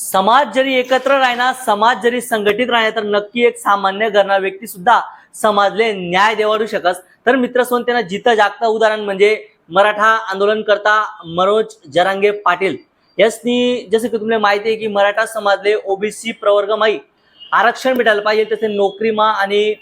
समाज जरी एकत्र राहणार, समाज जरी संघटित राहणार तर नक्की एक सामान्य घरना व्यक्ती सुद्धा समाजले न्याय देवाडू शकस। तर मित्र त्यांना जिथं जागता उदाहरण म्हणजे मराठा आंदोलन करता मनोज जरांगे पाटील यासनी जसं की तुम्हाला माहिती आहे की मराठा समाजले ओबीसी प्रवर्गमाई आरक्षण भेटायला पाहिजे, तसे नोकरीमा आणि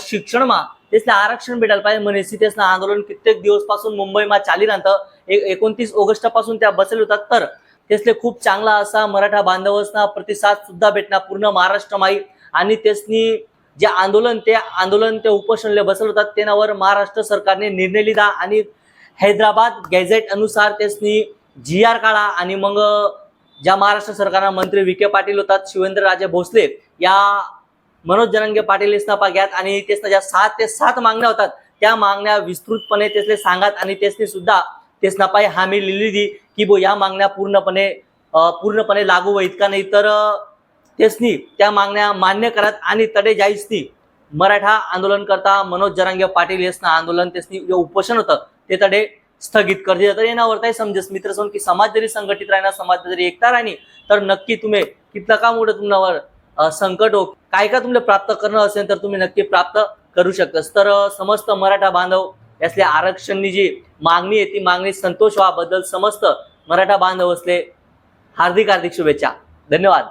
शिक्षणमा त्यासले आरक्षण भेटायला पाहिजे म्हणून त्यासनं आंदोलन कित्येक दिवस पासून मुंबईमा चाली राहतं। 29 ऑगस्ट पासून त्या बसले होतात। तर त्यासले खूप चांगला असा मराठा बांधवांना प्रतिसाद सुद्धा भेटणार पूर्ण महाराष्ट्रमाई आणि त्यासनी जे आंदोलन ते उपोषणले बसले होतात त्यावर महाराष्ट्र सरकारने निर्णय लिहिला आणि हैदराबाद गॅझेट अनुसार त्यासनी GR काढा आणि मग ज्या महाराष्ट्र सरकारना मंत्री विखे पाटील होतात, शिवेंद्रराजे भोसले या मनोज जरांगे पाटील यांना पाग्यात आणि त्यासना ज्या 7 ते 7 मागण्या होतात त्या मागण्या विस्तृतपणे त्यासले सांगत आणि त्यासनी सुद्धा त्यासना पाय हामी लिहिली दी की बो या मागण्या पूर्णपणे लागू होईत का नाही, तर त्यासनी त्या मागण्या मान्य करत आणि तडे जाईसनी मराठा आंदोलन करता मनोज जरांगे पाटील यांना आंदोलन त्यासनी जे उपोषण होतं ते तडे स्थगित कर दिलं। तर यावरती समजेस मित्र की समाज जरी संघटित राहणार, समाज जरी एकता राहणी तर नक्की तुम्ही कितना का मोठं तुम्हाला संकट हो काय का तुम्हाला प्राप्त करणं असेल तर तुम्ही नक्की प्राप्त करू शकतास। तर समस्त मराठा बांधव यासल्या आरक्षणनी जी मागणी आहे ती मागणी संतोष व्हाबद्दल समस्त मराठा बांधव असले हार्दिक शुभेच्छा। धन्यवाद।